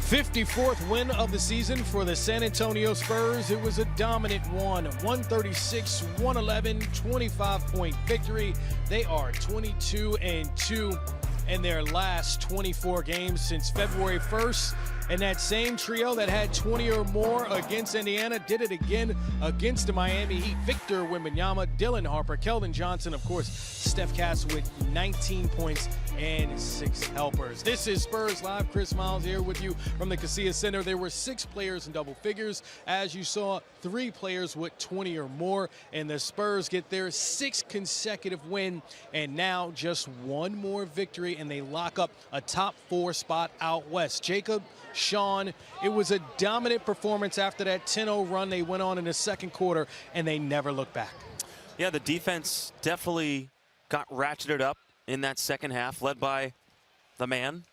54th win of the season for the San Antonio Spurs. It was a dominant one, 136-111, 25-point victory. They are 22-2 in their last 24 games since February 1st. And that same trio that had 20 or more against Indiana did it again against the Miami Heat. Victor Wembanyama, Dylan Harper, Keldon Johnson, of course, Steph Cass with 19 points and 6 helpers. This is Spurs Live. Chris Miles here with you from the Casillas Center. There were 6 players in double figures. As you saw, 3 players with 20 or more. And the Spurs get their 6th consecutive win. And now just one more victory, and they lock up a top 4 spot out west. Jacob, Sean, it was a dominant performance after that 10-0 run they went on in the second quarter, and they never looked back. Yeah, the defense definitely got ratcheted up in that second half, led by the man,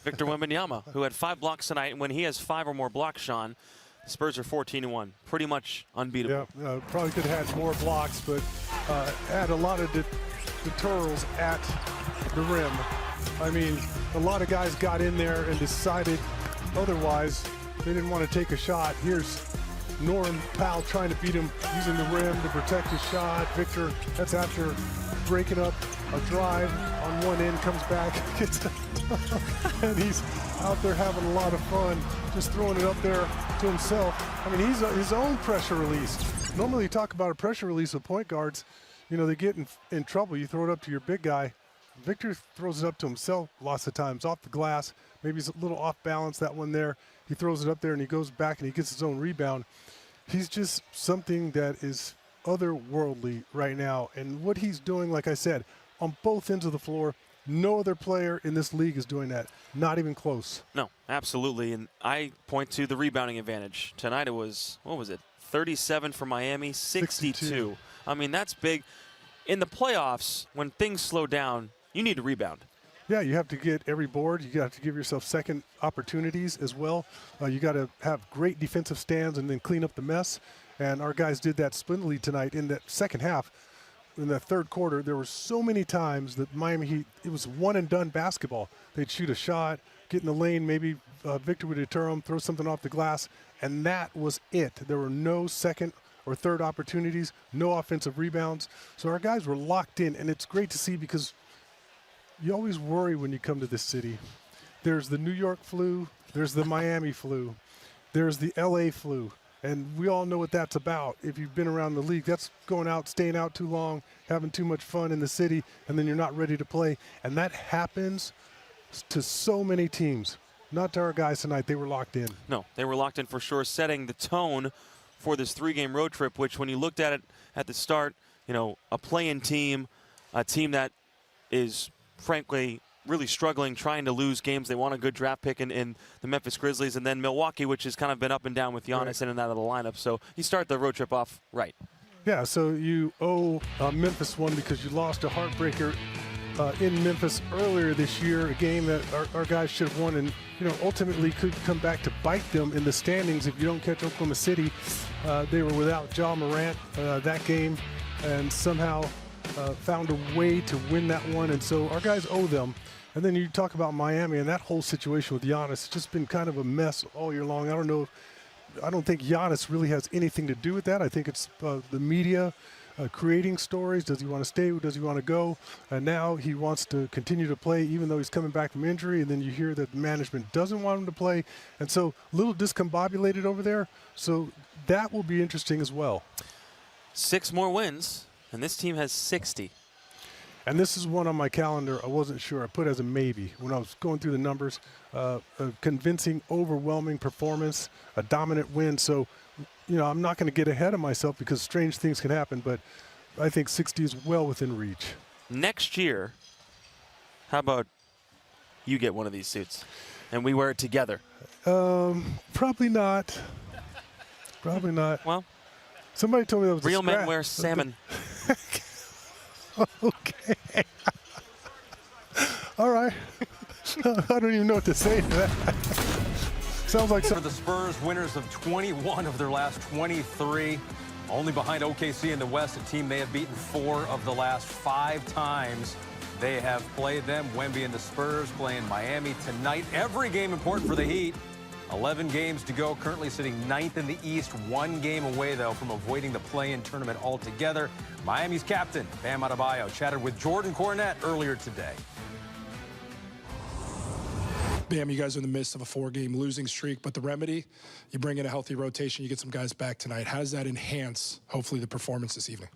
Victor Wembanyama, who had 5 blocks tonight. And when he has 5 or more blocks, Sean, the Spurs are 14-1, pretty much unbeatable. Yeah, probably could have had more blocks, but had a lot of deterrals at the rim. I mean, a lot of guys got in there and decided otherwise. They didn't want to take a shot. Here's Norm Powell trying to beat him using the rim to protect his shot. Victor, that's after breaking up a drive on one end, comes back, gets and he's out there having a lot of fun, just throwing it up there to himself. I mean, he's his own pressure release. Normally you talk about a pressure release with point guards. You know, they get in trouble. You throw it up to your big guy. Victor throws it up to himself lots of times, off the glass. Maybe he's a little off balance, that one there. He throws it up there and he goes back and he gets his own rebound. He's just something that is otherworldly right now. And what he's doing, like I said, on both ends of the floor, no other player in this league is doing that. Not even close. No, absolutely. And I point to the rebounding advantage. Tonight it was, what was it, 37 for Miami, 62. I mean, that's big. In the playoffs, when things slow down, you need to rebound. Yeah, you have to get every board. You have to give yourself second opportunities as well. You got to have great defensive stands and then clean up the mess. And our guys did that splendidly tonight in that second half. In the third quarter, there were so many times that Miami Heat, it was one-and-done basketball. They'd shoot a shot, get in the lane, maybe Victor would deter them, throw something off the glass, and that was it. There were no second or third opportunities, no offensive rebounds. So our guys were locked in, and it's great to see because you always worry when you come to this city. There's the New York flu, there's the Miami flu, there's the LA flu, and we all know what that's about. If you've been around the league, that's going out, staying out too long, having too much fun in the city, and then you're not ready to play. And that happens to so many teams. Not to our guys tonight. They were locked in. No, they were locked in for sure, setting the tone for this 3-game road trip, which when you looked at it at the start, you know, a play-in team, a team that is frankly really struggling, trying to lose games. They want a good draft pick in the Memphis Grizzlies, and then Milwaukee, which has kind of been up and down with Giannis in and out of the lineup. So you start the road trip off right. Yeah, so you owe Memphis one because you lost a heartbreaker in Memphis earlier this year, a game that our guys should have won and, you know, ultimately could come back to bite them in the standings if you don't catch Oklahoma City. They were without Ja Morant that game and somehow found a way to win that one, and so our guys owe them. And then you talk about Miami and that whole situation with Giannis. It's just been kind of a mess all year long. I don't think Giannis really has anything to do with that. I think it's the media creating stories. Does he want to stay? Does he want to go? And now he wants to continue to play even though he's coming back from injury, and then you hear that the management doesn't want him to play. And so a little discombobulated over there. So that will be interesting as well. 6 more wins, and this team has 60. And this is one on my calendar I wasn't sure. I put as a maybe when I was going through the numbers. A convincing, overwhelming performance, a dominant win. So, you know, I'm not going to get ahead of myself because strange things can happen, but I think 60 is well within reach. Next year, how about you get one of these suits and we wear it together? Probably not. Probably not. Well, somebody told me that was real men wear salmon. Okay. All right. I don't even know what to say to that. Sounds like for the Spurs, winners of 21 of their last 23, only behind OKC in the West, a team they have beaten 4 of the last 5 times they have played them. Wemby and the Spurs playing Miami tonight. Every game important for the Heat. 11 games to go, currently sitting 9th in the East, 1 game away, though, from avoiding the play-in tournament altogether. Miami's captain, Bam Adebayo, chatted with Jordan Cornette earlier today. Bam, you guys are in the midst of a 4-game losing streak, but the remedy, you bring in a healthy rotation, you get some guys back tonight. How does that enhance, hopefully, the performance this evening?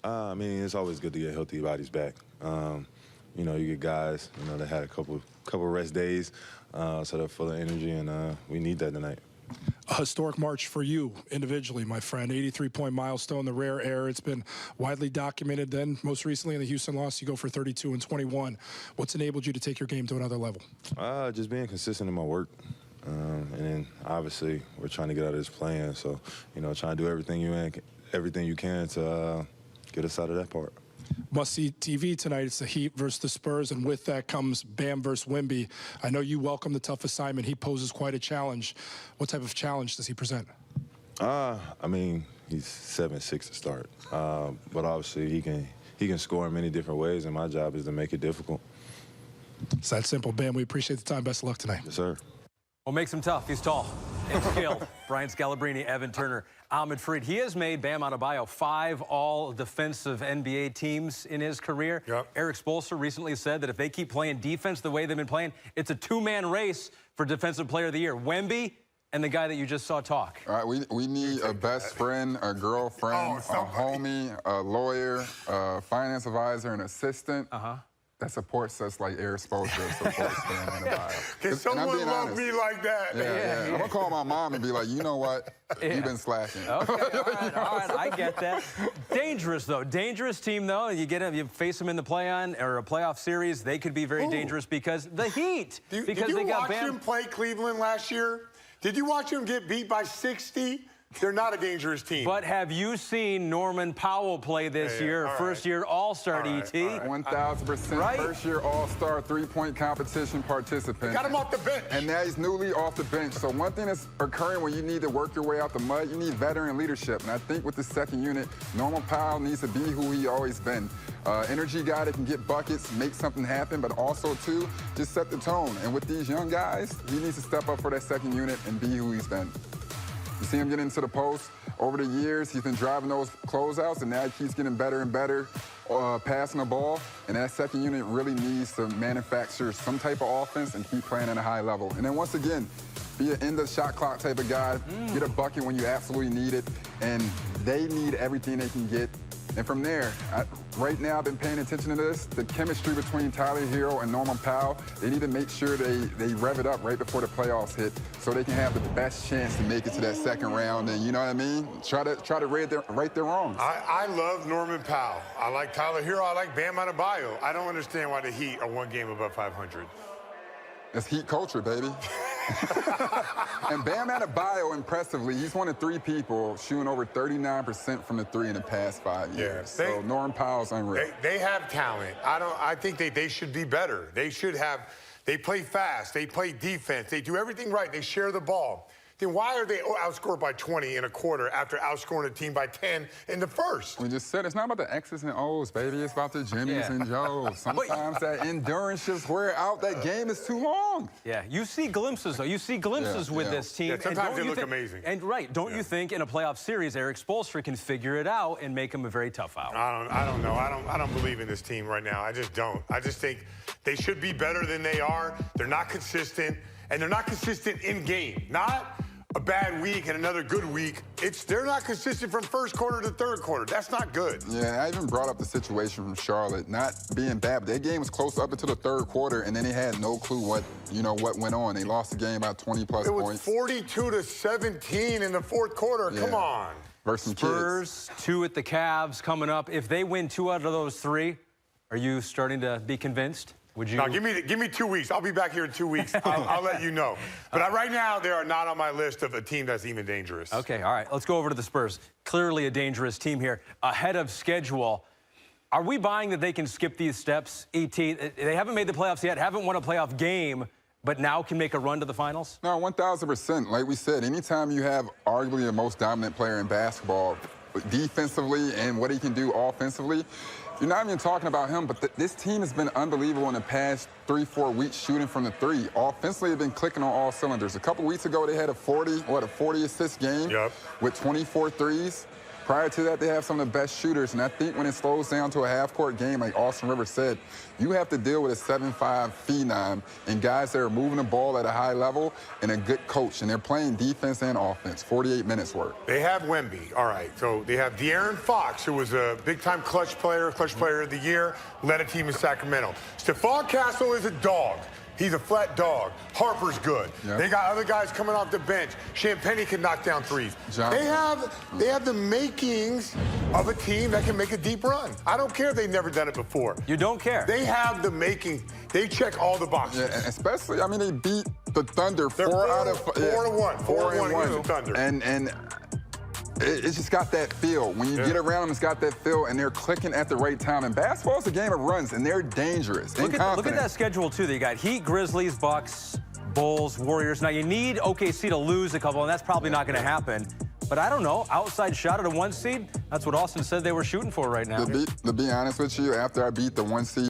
I mean, it's always good to get healthy bodies back. You know, you get guys, you know, that had a couple rest days, so they're full of energy, and we need that tonight. A historic March for you individually, my friend. 83-point milestone, the rare air. It's been widely documented. Then, most recently in the Houston loss, you go for 32 and 21. What's enabled you to take your game to another level? Just being consistent in my work. And then, obviously, we're trying to get out of this play-in, so, you know, trying to do everything you can to get us out of that part. Must-see TV tonight. It's the Heat versus the Spurs, and with that comes Bam versus Wemby. I know you welcome the tough assignment. He poses quite a challenge. What type of challenge does he present? I mean, he's 7'6" to start, but obviously he can score in many different ways, and my job is to make it difficult. It's that simple. Bam, we appreciate the time. Best of luck tonight. Yes, sir. Well, makes him tough. He's tall and skilled. Brian Scalabrine, Evan Turner, Ahmed Fareed. He has made Bam Adebayo 5 all-defensive NBA teams in his career. Yep. Eric Spoelstra recently said that if they keep playing defense the way they've been playing, it's a 2-man race for Defensive Player of the Year. Wemby and the guy that you just saw talk. All right, we need a best friend, a girlfriend, a homie, a lawyer, a finance advisor, an assistant. That supports us like Eric Spoelstra supports Bam Adebayo. Can someone love me like that? Yeah. I'm gonna call my mom and be like, you know what? You've been slacking. Okay, all right, I get that. Dangerous, though. Dangerous team, though. You get them, you face them in the play-on or a playoff series, they could be very dangerous because the Heat. Did you watch him play Cleveland last year? Did you watch him get beat by 60? They're not a dangerous team. But have you seen Norman Powell play this year? First-year All-Star, E.T.? 1,000% first-year All-Star three-point competition participant. Got him off the bench. And now he's newly off the bench. So one thing that's occurring when you need to work your way out the mud, you need veteran leadership. And I think with the second unit, Norman Powell needs to be who he always been. Energy guy that can get buckets, make something happen, but also, too, just set the tone. And with these young guys, he needs to step up for that second unit and be who he's been. You see him get into the post. Over the years, he's been driving those closeouts, and now he keeps getting better and better passing the ball. And that second unit really needs to manufacture some type of offense and keep playing at a high level. And then once again, be an end of shot clock type of guy. Get a bucket when you absolutely need it. And they need everything they can get. And from there, right now I've been paying attention to this. The chemistry between Tyler Hero and Norman Powell, they need to make sure they rev it up right before the playoffs hit so they can have the best chance to make it to that second round. And you know what I mean? Try to right their wrongs. I love Norman Powell. I like Tyler Hero. I like Bam Adebayo. I don't understand why the Heat are 1 game above 500. It's Heat culture, baby. And Bam Adebayo, impressively, he's one of 3 people shooting over 39% from the 3 in the past 5 years. So Norman Powell's unreal. They have talent. I think they should be better. They play fast. They play defense. They do everything right. They share the ball. Then why are they outscored by 20 in a quarter after outscoring a team by 10 in the first? We just said it's not about the X's and O's, baby. It's about the Jimmys and Joes. Sometimes that endurance just wear out. That game is too long. Yeah, you see glimpses, though. You see glimpses with this team. Yeah, sometimes they look amazing. And don't you think in a playoff series, Eric Spoelstra can figure it out and make him a very tough out? I don't know. I don't believe in this team right now. I just don't. I just think they should be better than they are. They're not consistent, and they're not consistent in game. Not a bad week and another good week. They're not consistent from first quarter to third quarter. That's not good. Yeah, I even brought up the situation from Charlotte not being bad, but their game was close up until the third quarter, and then they had no clue what went on. They lost the game by 20+ points. It was 42-17 in the fourth quarter. Yeah. Come on. Versus Spurs, 2 at the Cavs coming up. If they win 2 out of those 3, are you starting to be convinced? Would you? No, give me 2 weeks. I'll be back here in 2 weeks. I'll let you know. But right now, they are not on my list of a team that's even dangerous. Okay, all right. Let's go over to the Spurs. Clearly a dangerous team here. Ahead of schedule. Are we buying that they can skip these steps, E.T.? They haven't made the playoffs yet, haven't won a playoff game, but now can make a run to the finals? No, 1,000%. Like we said, anytime you have arguably the most dominant player in basketball, defensively and what he can do offensively, You're not even talking about him, but this team has been unbelievable in the past 3-4 weeks shooting from the three. Offensively, they've been clicking on all cylinders. A couple weeks ago, they had a 40 assist game with 24 threes. Prior to that, they have some of the best shooters, and I think when it slows down to a half-court game, like Austin Rivers said, you have to deal with a 7'5" phenom and guys that are moving the ball at a high level and a good coach, and they're playing defense and offense, 48 minutes worth. They have Wemby, all right. So they have De'Aaron Fox, who was a big-time clutch player of the year, led a team in Sacramento. Stephon Castle is a dog. He's a flat dog. Harper's good. Yep. They got other guys coming off the bench. Champagnie can knock down threes. They have the makings of a team that can make a deep run. I don't care if they've never done it before. You don't care? They have the making. They check all the boxes. Yeah, especially, I mean, they beat the Thunder They're 4 out of 4-1. 4-1 against the Thunder. And it's just got that feel. When you get around them, it's got that feel, and they're clicking at the right time. And basketball is a game of runs, and they're dangerous. Look at that schedule, too. You got Heat, Grizzlies, Bucks, Bulls, Warriors. Now, you need OKC to lose a couple, and that's probably not going to happen. But I don't know. Outside shot at a 1 seed? That's what Austin said they were shooting for right now. To be honest with you, after I beat the 1 seed,